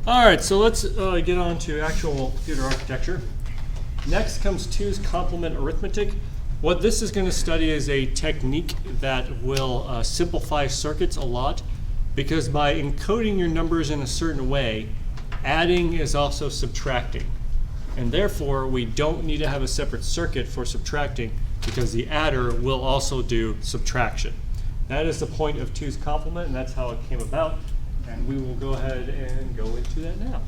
All right, so let's get on to actual computer architecture. Next comes 2's complement arithmetic. What this is going to study is a technique that will simplify circuits a lot, because by encoding your numbers in a certain way, adding is also subtracting. And therefore, we don't need to have a separate circuit for subtracting, because the adder will also do subtraction. That is the point of 2's complement, and that's how it came about. And we will go ahead and go into that now.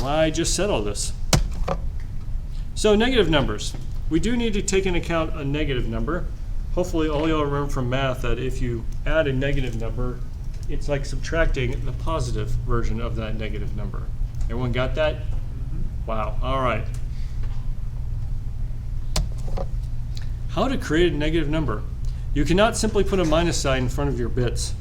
I just said all this. So negative numbers. We do need to take into account a negative number. Hopefully all y'all remember from math that if you add a negative number, it's like subtracting the positive version of that negative number. Everyone got that? Wow, all right. How to create a negative number. You cannot simply put a minus sign in front of your bits.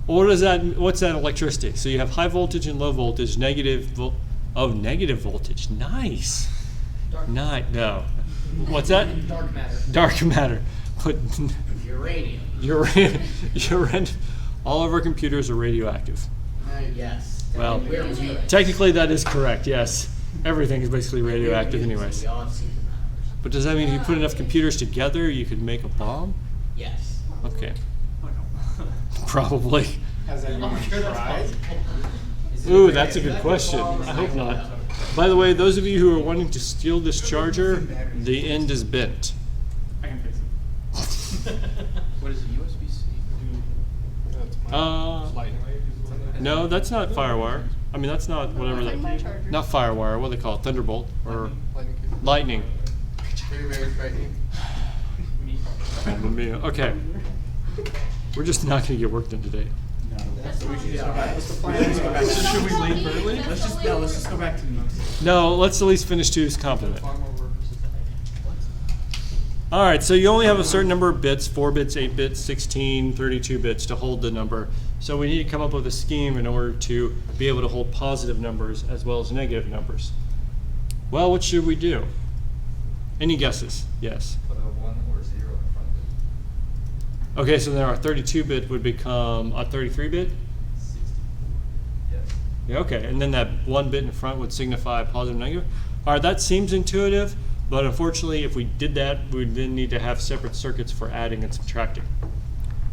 What is that? What's that electricity? So you have high voltage and low voltage, negative voltage. Nice. No. What's that? Dark matter. Dark matter. Put Uranium. All of our computers are radioactive. Yes. Well, technically that is correct. Yes, everything is basically radioactive, anyways. But does that mean if you put enough computers together, you could make a bomb? Yes. Okay. Probably. Has anyone tried? Ooh, that's a good question. I hope not. By the way, those of you who are wanting to steal this charger, the end is bent. I can fix it. What is it, USB-C? No, that's not FireWire. I mean, that's not whatever that. Not FireWire. What do they call it? Thunderbolt or Lightning. Very frightening. Mamma mia. Okay. We're just not going to get work done today. So we should just go back. What's the plan? Should we leave early? Let's just go back to the notes. No, let's at least finish 2's complement. All right, so you only have a certain number of bits, 4 bits, 8 bits, 16, 32 bits to hold the number. So we need to come up with a scheme in order to be able to hold positive numbers as well as negative numbers. Well, what should we do? Any guesses? Yes. Put a 1 or 0 in front of it. Okay, so then our 32-bit would become a 33-bit? 60. Yes. Yeah, okay, and then that 1 bit in front would signify positive, negative. All right, that seems intuitive, but unfortunately, if we did that, we would then need to have separate circuits for adding and subtracting.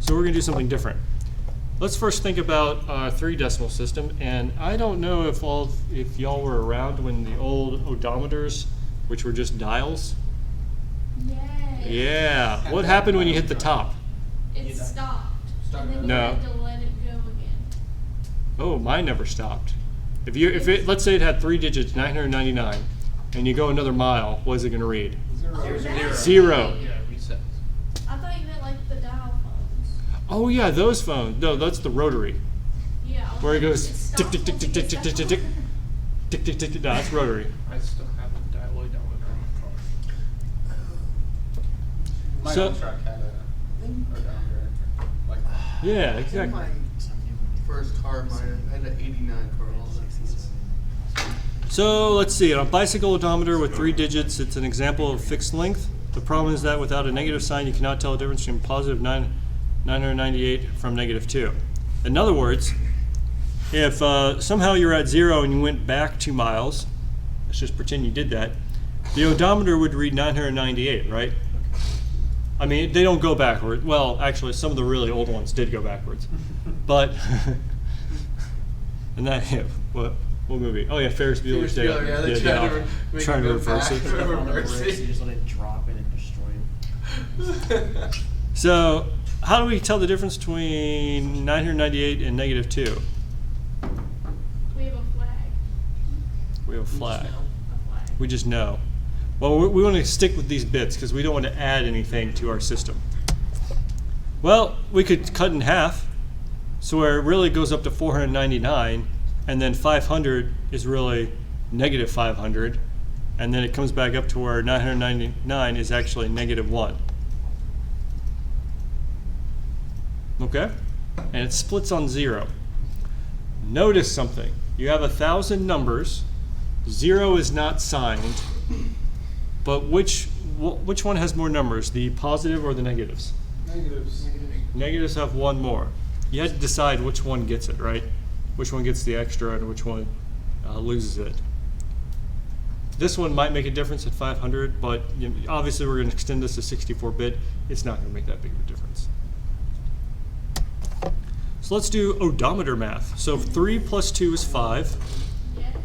So we're going to do something different. Let's first think about our 3-decimal system, and I don't know if y'all were around when the old odometers, which were just dials. Yay. Yeah. What happened when you hit the top? It stopped. And then you No. had to let it go again. Oh, mine never stopped. Let's say it had 3 digits, 999, and you go another mile, what is it going to read? Zero. Yeah, reset. I thought you meant like the dial phones. Oh yeah, those phones. No, that's the rotary. Yeah. Where it goes It tick stopped tick tick tick tick tick tick tick tick tick tick tick tick. No, that's rotary. I still have a dialoid on my car. My So- old truck had a odometer like that. Yeah, exactly. First car of mine, I had an 89 car. So let's see. On a bicycle odometer with 3 digits, it's an example of fixed length. The problem is that without a negative sign, you cannot tell the difference between positive 998 from negative 2. In other words, if somehow you're at 0 and you went back 2 miles, let's just pretend you did that, the odometer would read 998, right? I mean, they don't go backward. Well, actually, some of the really old ones did go backwards. But, and that, yeah, what movie? Oh yeah, Ferris Bueller's Day Off. Yeah, they Trying to reverse it. You just let it drop it and destroy it. So, how do we tell the difference between 998 and negative 2? We have a flag. We have a flag. A flag. We just know. Well, we want to stick with these bits because we don't want to add anything to our system. Well, we could cut in half, so where it really goes up to 499, and then 500 is really negative 500, and then it comes back up to where 999 is actually negative 1. Okay? And it splits on 0. Notice something. You have 1,000 numbers. 0 is not signed. But which one has more numbers, the positive or the negatives? Negatives. Negatives have one more. You had to decide which one gets it, right? Which one gets the extra and which one loses it. This one might make a difference at 500, but obviously we're going to extend this to 64-bit. It's not going to make that big of a difference. So let's do odometer math. So 3 plus 2 is 5. Yes.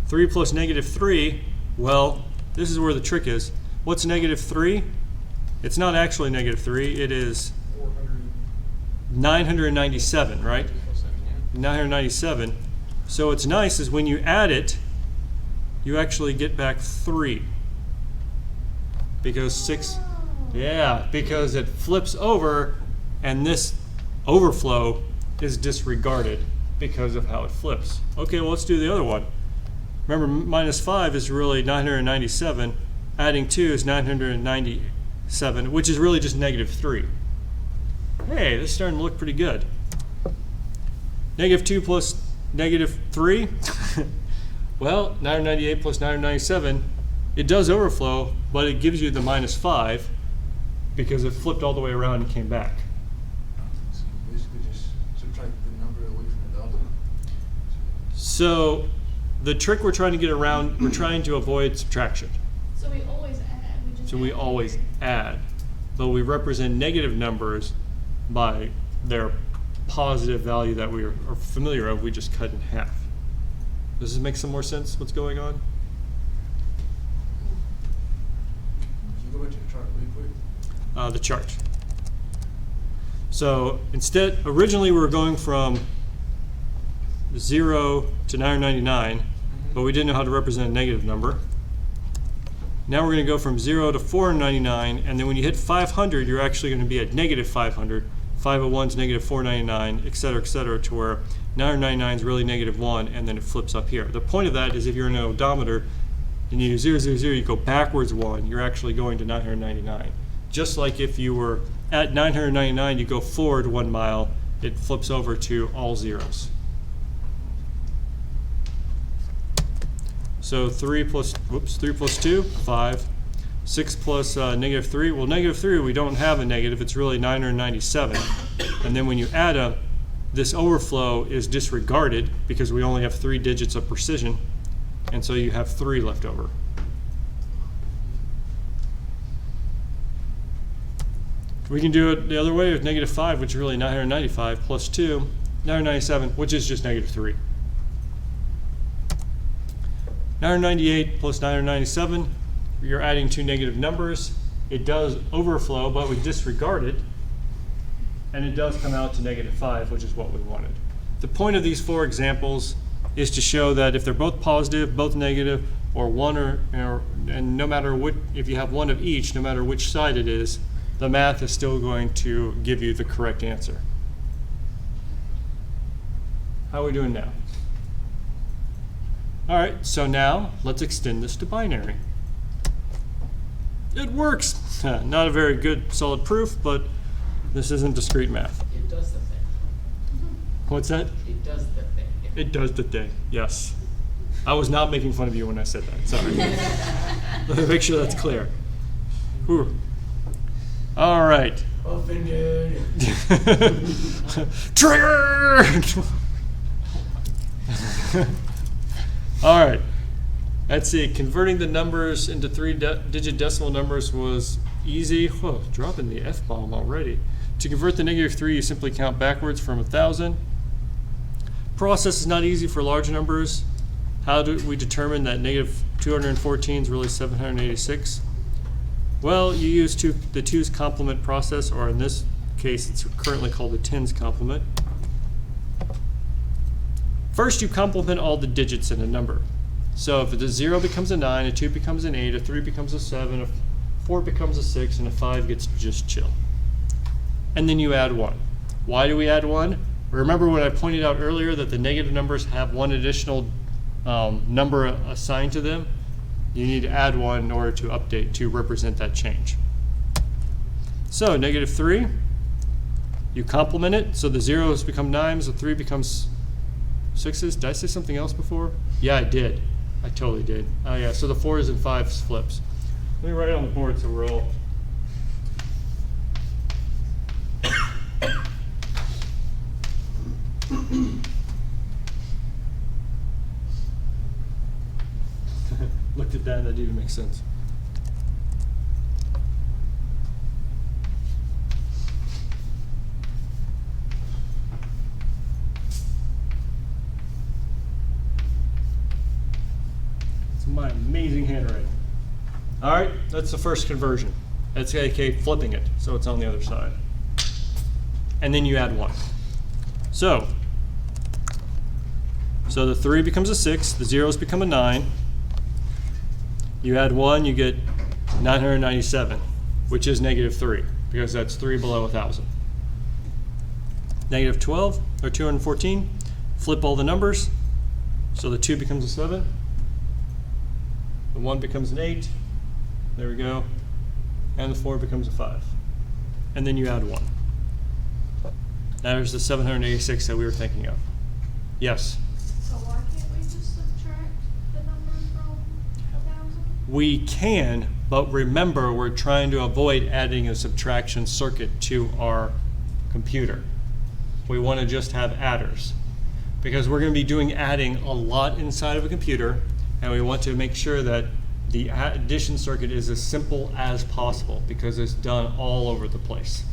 3 plus negative 3, well, this is where the trick is. What's negative 3? It's not actually negative 3. It is 997, right? 997. So what's nice is when you add it, you actually get back 3. Because 6, yeah, because it flips over and this overflow is disregarded because of how it flips. Okay, well, let's do the other one. Remember, minus 5 is really 997. Adding 2 is 997, which is really just negative 3. Hey, this is starting to look pretty good. Negative 2 plus negative 3. Well, 998 plus 997, it does overflow, but it gives you the minus 5 because it flipped all the way around and came back. So basically just subtract the number away from the delta. So the trick we're trying to get around, we're trying to avoid subtraction. So we always add. We just So we add. always add, but we represent negative numbers by their positive value that we are familiar of. We just cut in half. Does this make some more sense, what's going on? Can you go back to the chart really quick? The chart. So instead, originally we were going from 0 to 999, but we didn't know how to represent a negative number. Now we're going to go from 0 to 499, and then when you hit 500, you're actually going to be at negative 500. 501 is negative 499, et cetera, to where 999 is really negative 1, and then it flips up here. The point of that is if you're in an odometer and you do 0, 0, 0, you go backwards 1, you're actually going to 999. Just like if you were at 999, you go forward 1 mile, it flips over to all zeros. So 3 plus 2, 5. 6 plus negative 3. Well, negative 3, we don't have a negative. It's really 997. And then when you add up, this overflow is disregarded because we only have 3 digits of precision. And so you have 3 left over. We can do it the other way with negative 5, which is really 995, plus 2, 997, which is just negative 3. 998 plus 997, you're adding 2 negative numbers. It does overflow, but we disregard it, and it does come out to negative 5, which is what we wanted. The point of these 4 examples is to show that if they're both positive, both negative, or one and no matter what, if you have one of each, no matter which side it is, the math is still going to give you the correct answer. How are we doing now? All right, so now let's extend this to binary. It works. Not a very good solid proof, but this isn't discrete math. It does the thing. What's that? It does the thing. It does the thing, yes. I was not making fun of you when I said that, sorry. Let me make sure that's clear. Whew. All right. Offended. Trigger! All right. Let's see. Converting the numbers into 3-digit decimal numbers was easy. Whoa, dropping the F-bomb already. To convert the negative 3, you simply count backwards from 1,000. Process is not easy for large numbers. How do we determine that negative 214 is really 786? Well, you use the 2's complement process, or in this case, it's currently called the 10's complement. First, you complement all the digits in a number. So if the 0 becomes a 9, a 2 becomes an 8, a 3 becomes a 7, a 4 becomes a 6, and a 5 gets just chill. And then you add 1. Why do we add 1? Remember when I pointed out earlier that the negative numbers have one additional number assigned to them? You need to add 1 in order to update, to represent that change. So negative 3, you complement it, so the 0s become 9s, the 3 becomes 6s. Did I say something else before? Yeah, I did. I totally did. Oh yeah, so the 4s and 5s flips. Let me write it on the board so we're all that even makes sense. It's my amazing handwriting. All right, that's the first conversion. That's aka flipping it, so it's on the other side. And then you add 1. So the 3 becomes a 6, the zeros become a 9. You add 1, you get 997, which is -3, because that's 3 below 1,000. -12, or 214, flip all the numbers. So the 2 becomes a 7, the 1 becomes an 8, there we go, and the 4 becomes a 5. And then you add 1. There's the 786 that we were thinking of. Yes? So why can't we just subtract the number from 1,000? We can, but remember we're trying to avoid adding a subtraction circuit to our computer. We want to just have adders because we're going to be doing adding a lot inside of a computer, and we want to make sure that the addition circuit is as simple as possible because it's done all over the place.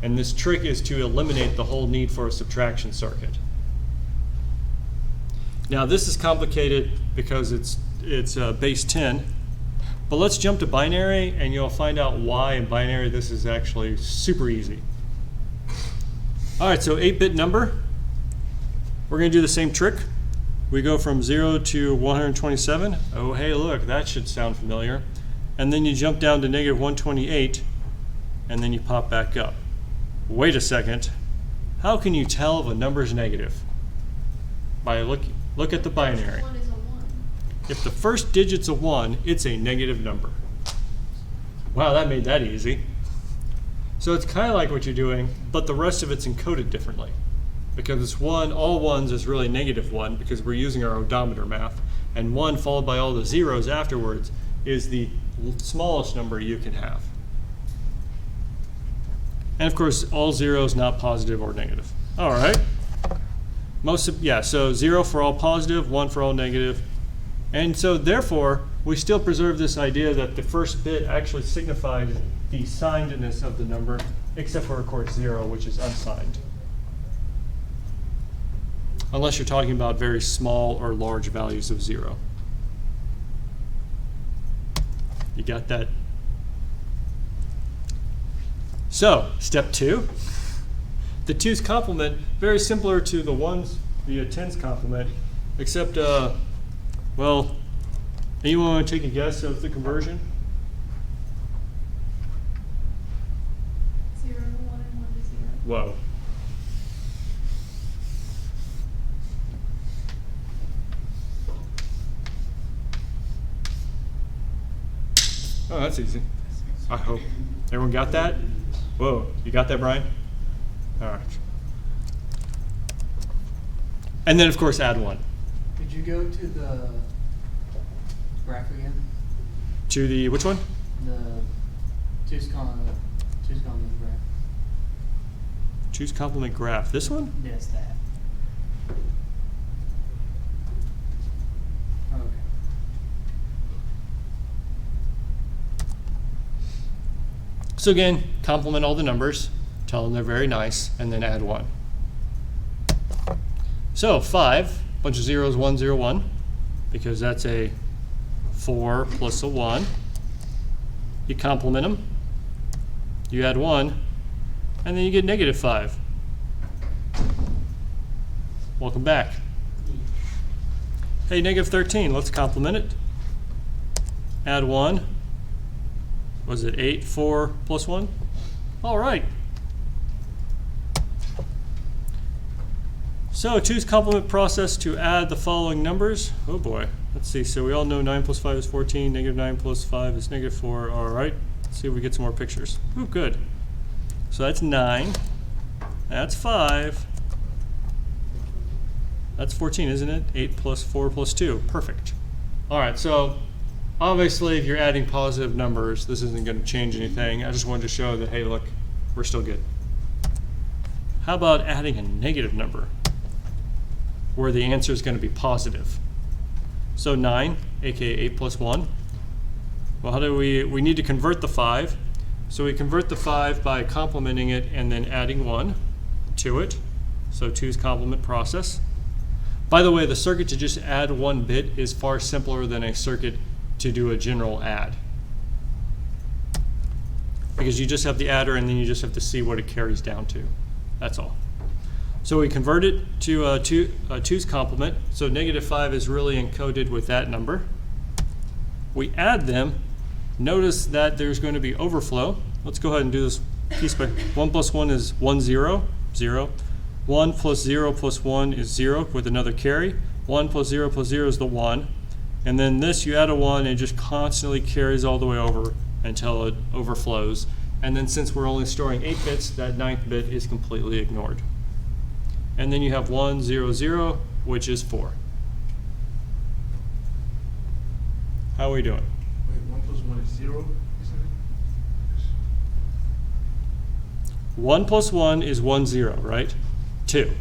And this trick is to eliminate the whole need for a subtraction circuit. Now this is complicated because it's base 10, but let's jump to binary and you'll find out why in binary this is actually super easy. All right, so 8-bit number. We're going to do the same trick. We go from 0 to 127. Oh, hey, look, that should sound familiar. And then you jump down to -128, and then you pop back up. Wait a second. How can you tell if a number is negative? By look at the binary. 1 is a 1. If the first digit's a 1, it's a negative number. Wow, that made that easy. So it's kind of like what you're doing, but the rest of it's encoded differently. Because it's 1, all 1s is really -1 because we're using our odometer math. And 1 followed by all the zeros afterwards is the smallest number you can have. And of course, all zeros not positive or negative. All right. So 0 for all positive, 1 for all negative. And so therefore, we still preserve this idea that the first bit actually signifies the signedness of the number, except for of course 0, which is unsigned. Unless you're talking about very small or large values of 0. You got that? So, step 2. The 2's complement, very similar to the 10's complement, except, well, anyone want to take a guess of the conversion? 0 to 1 and 1 to 0. Whoa. Oh, that's easy. I hope. Everyone got that? Whoa, you got that, Brian? All right. And then, of course, add 1. Did you go to the graph again? To the, which one? The two's complement graph. Choose complement graph. This one? Yes, that. Okay. So again, complement all the numbers, tell them they're very nice, and then add 1. So 5, bunch of zeros, 1, 0, 1, because that's a 4 plus a 1. You complement them, you add 1, and then you get -5. Welcome back. Hey, -13, let's complement it. Add 1. Was it 8, 4 plus 1? All right. So 2's complement process to add the following numbers. Oh boy, let's see. So we all know 9 plus 5 is 14, -9 plus 5 is -4. All right, let's see if we get some more pictures. Ooh, good. So that's 9, that's 5, that's 14, isn't it? 8 plus 4 plus 2, perfect. All right, so obviously if you're adding positive numbers, this isn't going to change anything. I just wanted to show that, hey, look, we're still good. How about adding a negative number where the answer is going to be positive? So 9, aka 8 plus 1, Well, how do we need to convert the 5. So we convert the 5 by complementing it and then adding 1 to it. So 2's complement process. By the way, the circuit to just add 1 bit is far simpler than a circuit to do a general add. Because you just have the adder and then you just have to see what it carries down to. That's all. So we convert it to 2's complement. So -5 is really encoded with that number. We add them. Notice that there's going to be overflow. Let's go ahead and do this piece by 1 plus 1 is 1, 0, 0. 1 plus 0 plus 1 is 0 with another carry. 1 plus 0 plus 0 is the 1. And then this, you add a 1 and it just constantly carries all the way over until it overflows. And then since we're only storing 8 bits, that 9th bit is completely ignored. And then you have 1, 0, 0, which is 4. How are we doing? Wait, 1 plus 1 is 0, isn't it? 1 plus 1 is 1, 0, right? 2. Okay.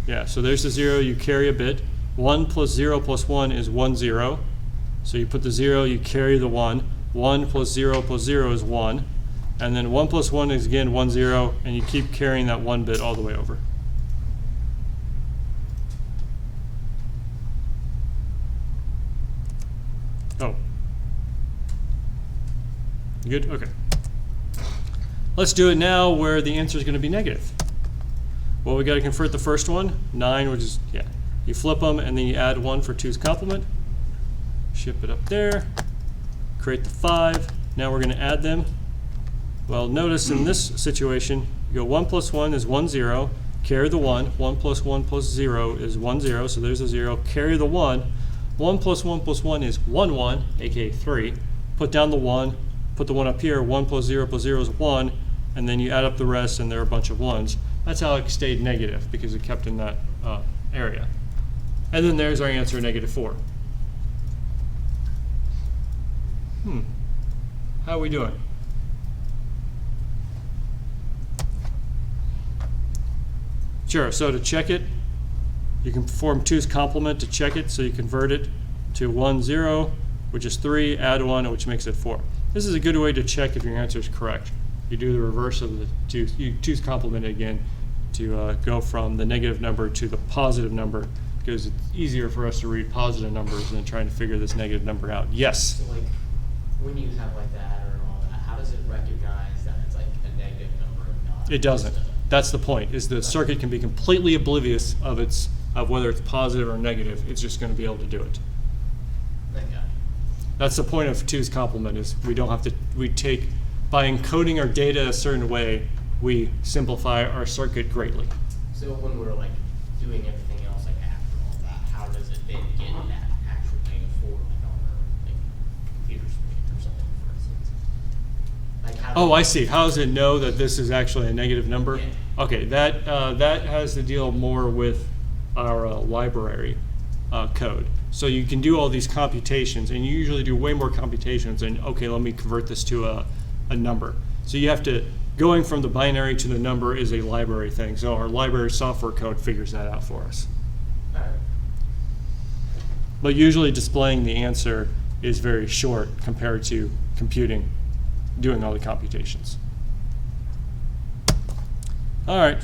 Yeah, so there's the 0, you carry a bit. 1 plus 0 plus 1 is 1, 0. So you put the 0, you carry the 1. 1 plus 0 plus 0 is 1. And then 1 plus 1 is again 1, 0, and you keep carrying that 1 bit all the way over. Oh. You good? Okay. Let's do it now where the answer is going to be negative. Well, we got to convert the first one, 9, which is, yeah. You flip them, and then you add 1 for 2's complement. Ship it up there. Create the 5. Now we're going to add them. Well, notice in this situation, you go 1 plus 1 is 1, 0. Carry the 1. 1 plus 1 plus 0 is 1, 0. So there's a 0. Carry the 1. 1 plus 1 plus 1 is 1, 1, aka 3. Put down the 1. Put the 1 up here. 1 plus 0 is 1. And then you add up the rest, and there are a bunch of 1s. That's how it stayed negative, because it kept in that area. And then there's our answer, -4. How are we doing? Sure, so to check it, you can perform 2's complement to check it, so you convert it to 1, 0, which is 3, add 1, which makes it 4. This is a good way to check if your answer is correct. You do the reverse of the 2, you 2's complement again to go from the negative number to the positive number, because it's easier for us to read positive numbers than trying to figure this negative number out. Yes? So like, when you have like the adder and all that, how does it recognize that it's like a negative number and not? It doesn't. That's the point, is the circuit can be completely oblivious of whether it's positive or negative. It's just going to be able to do it. Thank God. That's the point of 2's complement, is we don't have to, by encoding our data a certain way, we simplify our circuit greatly. So when we're like doing everything else, like after all that, how does it then get that actual -4 like on our like computer screen or something, for instance? Like how Oh, I see. How does it know that this is actually a negative number? Yeah. Okay, that has to deal more with our library code. So you can do all these computations, and you usually do way more computations than, okay, let me convert this to a number. So you have to, going from the binary to the number is a library thing. So our library software code figures that out for us. All right. But usually displaying the answer is very short compared to computing, doing all the computations. All right.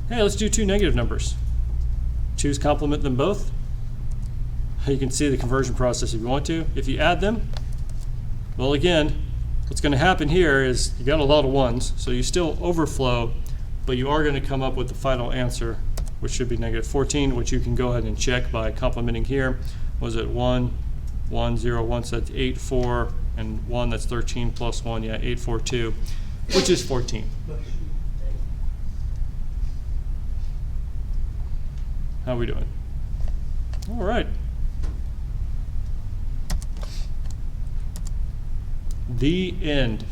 Hey, let's do 2 negative numbers. 2's complement them both. You can see the conversion process if you want to. If you add them, well, again, what's going to happen here is you got a lot of 1s, so you still overflow, but you are going to come up with the final answer, which should be -14, which you can go ahead and check by complementing here. Was it 1, 1, 0, 1, so that's 8, 4, and 1, that's 13 plus 1, yeah, 8, 4, 2, which is 14. How are we doing? All right. The end.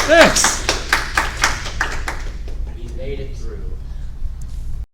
Thanks.